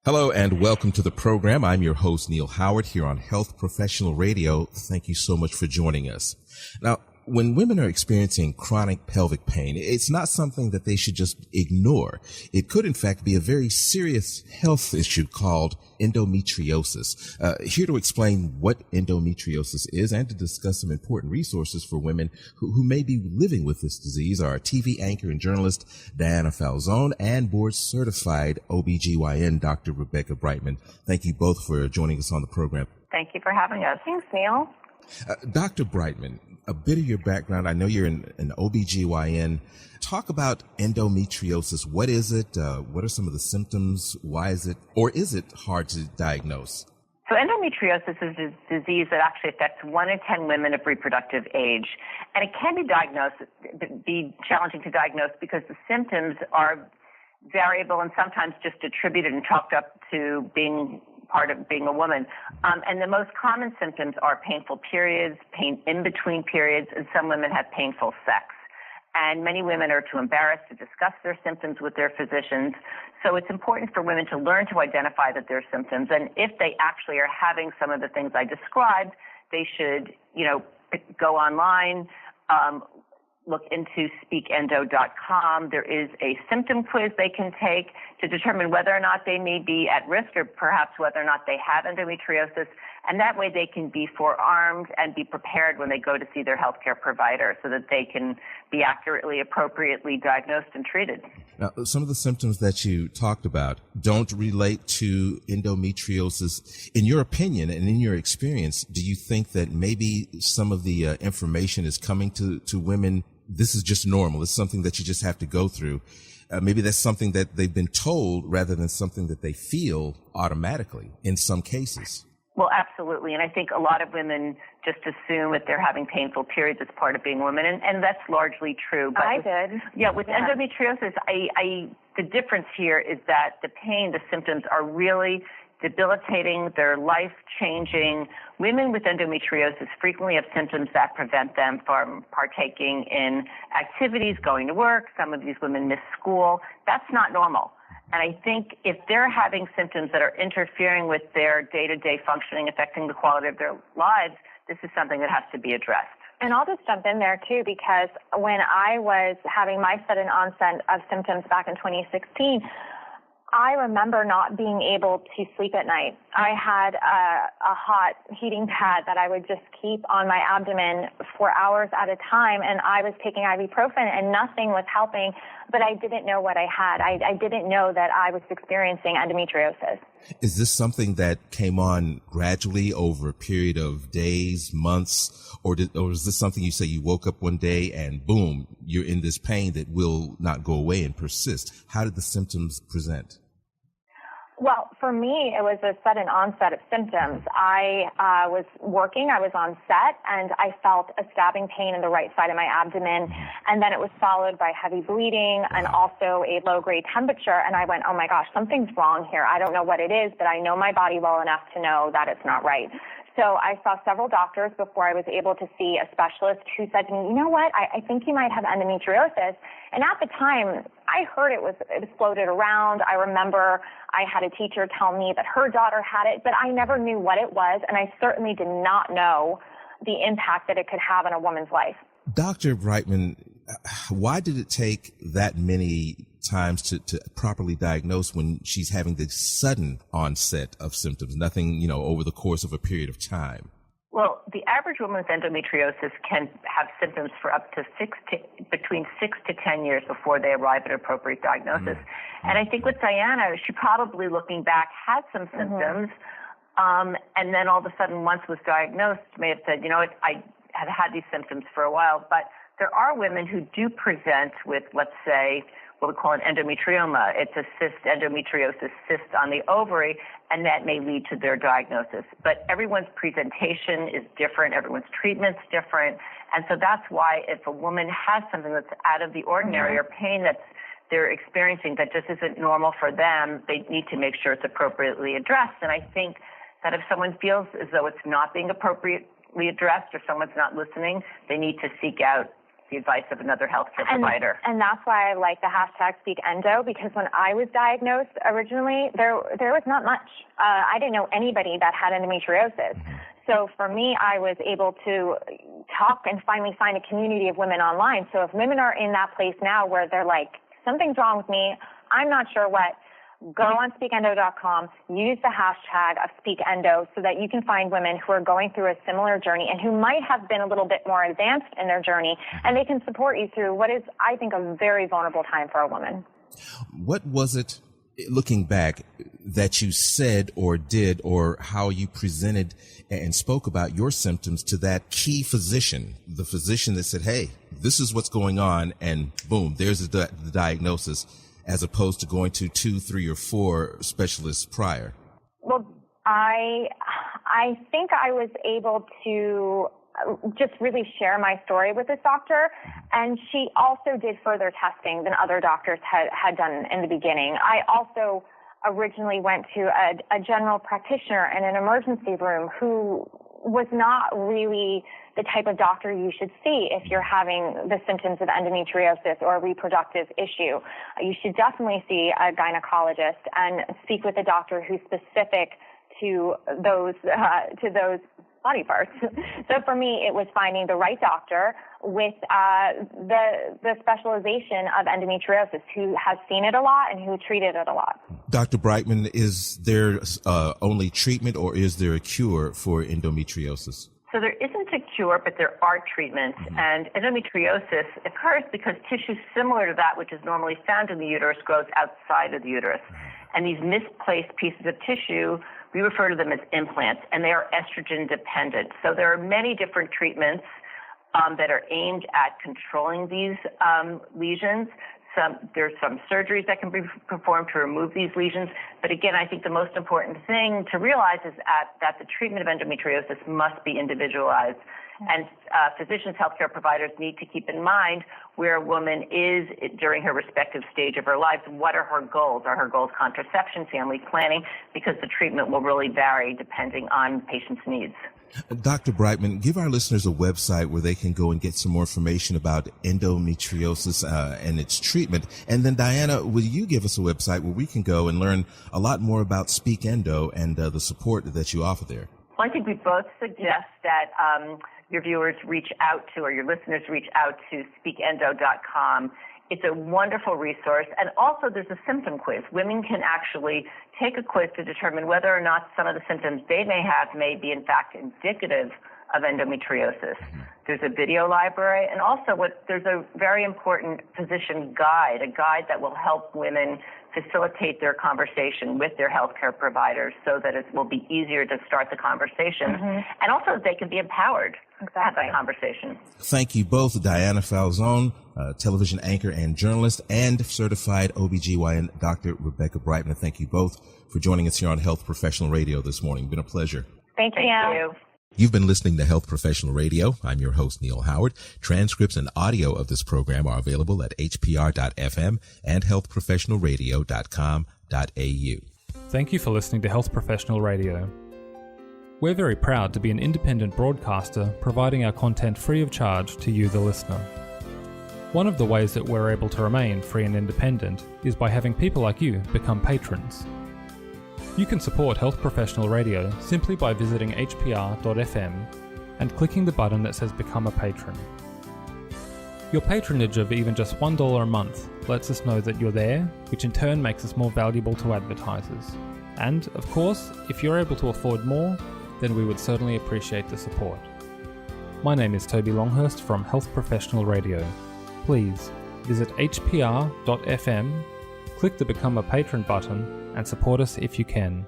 Hello and welcome to the program. I'm your host, Neil Howard, here on Health Professional Radio. Thank you so much for joining us. Now, when women are experiencing chronic pelvic pain, it's not something that they should just ignore. It could, in fact, be a very serious health issue called endometriosis. Here to explain what endometriosis is and to discuss some important resources for women who may be living with this disease are TV anchor and journalist Daina Falzone and board-certified OBGYN Dr. Rebecca Brightman. Thank you both for joining us on the program. Thank you for having us. Thanks, Neil. Dr. Brightman, a bit of your background. I know you're an OBGYN. Talk about endometriosis. What is it? What are some of the symptoms? Why is it, or is it hard to diagnose? So endometriosis is a disease that actually affects 1 in 10 women of reproductive age. And it can be challenging to diagnose because the symptoms are variable and sometimes just attributed and chalked up to being part of being a woman. And the most common symptoms are painful periods, pain in between periods, and some women have painful sex. And many women are too embarrassed to discuss their symptoms with their physicians. So it's important for women to learn to identify that there are symptoms. And if they actually are having some of the things I described, they should, go online, look into speakendo.com. There is a symptom quiz they can take to determine whether or not they may be at risk or perhaps whether or not they have endometriosis. And that way they can be forearmed and be prepared when they go to see their healthcare provider so that they can be accurately, appropriately diagnosed and treated. Now, some of the symptoms that you talked about don't relate to endometriosis. In your opinion and in your experience, do you think that maybe some of the information is coming to women? This is just normal. It's something that you just have to go through. Maybe that's something that they've been told rather than something that they feel automatically in some cases. Well, absolutely. And I think a lot of women just assume if they're having painful periods, it's part of being a woman. And that's largely true. But with endometriosis, the difference here is that the pain, the symptoms are really debilitating. They're life-changing. Women with endometriosis frequently have symptoms that prevent them from partaking in activities, going to work. Some of these women miss school. That's not normal. And I think if they're having symptoms that are interfering with their day-to-day functioning, affecting the quality of their lives, this is something that has to be addressed. And I'll just jump in there, too, because when I was having my sudden onset of symptoms back in 2016, I remember not being able to sleep at night. I had a hot heating pad that I would just keep on my abdomen for hours at a time, and I was taking ibuprofen, and nothing was helping, but I didn't know what I had. I didn't know that I was experiencing endometriosis. Is this something that came on gradually over a period of days, months, or is this something you say you woke up one day and boom, you're in this pain that will not go away and persist? How did the symptoms present? Well, for me, it was a sudden onset of symptoms. I was working, I was on set, and I felt a stabbing pain in the right side of my abdomen, and then it was followed by heavy bleeding and also a low-grade temperature, and I went, oh my gosh, something's wrong here. I don't know what it is, but I know my body well enough to know that it's not right. So I saw several doctors before I was able to see a specialist who said to me, you know what, I think you might have endometriosis. And at the time, I heard it was floated around. I remember I had a teacher tell me that her daughter had it, but I never knew what it was, and I certainly did not know the impact that it could have on a woman's life. Dr. Brightman, why did it take that many times to properly diagnose when she's having the sudden onset of symptoms, nothing, over the course of a period of time? Well, the average woman with endometriosis can have symptoms for up to between 6 to 10 years before they arrive at appropriate diagnosis. Mm-hmm. And I think with Daina, she probably, looking back, had some symptoms, and then all of a sudden, once was diagnosed, may have said, I have had these symptoms for a while. But there are women who do present with, let's say, what we call an endometrioma. It's a endometriosis cyst on the ovary, and that may lead to their diagnosis. But everyone's presentation is different. Everyone's treatment's different. And so that's why if a woman has something that's out of the ordinary or pain that they're experiencing that just isn't normal for them, they need to make sure it's appropriately addressed. And I think that if someone feels as though it's not being appropriately addressed or someone's not listening, they need to seek out the advice of another healthcare provider. And that's why I like the hashtag #SpeakEndo, because when I was diagnosed originally, there was not much. I didn't know anybody that had endometriosis. So for me, I was able to talk and finally find a community of women online. So if women are in that place now where they're like, something's wrong with me, I'm not sure what, go on speakendo.com, use the hashtag of #SpeakEndo so that you can find women who are going through a similar journey and who might have been a little bit more advanced in their journey, and they can support you through what is, I think, a very vulnerable time for a woman. What was it, looking back, that you said or did, or how you presented and spoke about your symptoms to that key physician, the physician that said, hey, this is what's going on, and boom, there's the diagnosis, as opposed to going to 2, 3, or 4 specialists prior? Well, I think I was able to just really share my story with this doctor, and she also did further testing than other doctors had done in the beginning. I also originally went to a general practitioner in an emergency room who was not really the type of doctor you should see if you're having the symptoms of endometriosis or a reproductive issue. You should definitely see a gynecologist and speak with a doctor who's specific to those body parts. So for me, it was finding the right doctor with the specialization of endometriosis, who has seen it a lot and who treated it a lot. Dr. Brightman, is there only treatment, or is there a cure for endometriosis? So there isn't a cure, but there are treatments. And endometriosis occurs because tissue similar to that which is normally found in the uterus grows outside of the uterus. And these misplaced pieces of tissue, we refer to them as implants, and they are estrogen dependent. So there are many different treatments that are aimed at controlling these lesions. There's some surgeries that can be performed to remove these lesions. But again, I think the most important thing to realize is that the treatment of endometriosis must be individualized. And physicians, healthcare providers need to keep in mind where a woman is during her respective stage of her life. What are her goals? Are her goals contraception, family planning? Because the treatment will really vary depending on patient's needs. Dr. Brightman, give our listeners a website where they can go and get some more information about endometriosis and its treatment. And then, Diana, will you give us a website where we can go and learn a lot more about SpeakEndo and the support that you offer there? Well, I think we both suggest that your viewers reach out to, or your listeners reach out to speakendo.com. It's a wonderful resource. And also there's a symptom quiz. Women can actually take a quiz to determine whether or not some of the symptoms they may have may be in fact indicative of endometriosis. There's a video library, and also there's a very important physician guide, a guide that will help women facilitate their conversation with their healthcare providers so that it will be easier to start the conversation, and also they can be empowered to have that conversation. Thank you both, Daina Falzone, television anchor and journalist, and certified OBGYN Dr. Rebecca Brightman. Thank you both for joining us here on Health Professional Radio this morning. It's been a pleasure. Thank you. You've been listening to Health Professional Radio. I'm your host, Neil Howard. Transcripts and audio of this program are available at hpr.fm and healthprofessionalradio.com.au. Thank you for listening to Health Professional Radio. We're very proud to be an independent broadcaster providing our content free of charge to you, the listener. One of the ways that we're able to remain free and independent is by having people like you become patrons. You can support Health Professional Radio simply by visiting hpr.fm and clicking the button that says Become a Patron. Your patronage of even just $1 a month lets us know that you're there, which in turn makes us more valuable to advertisers. And, of course, if you're able to afford more, then we would certainly appreciate the support. My name is Toby Longhurst from Health Professional Radio. Please visit hpr.fm, click the Become a Patron button, and support us if you can.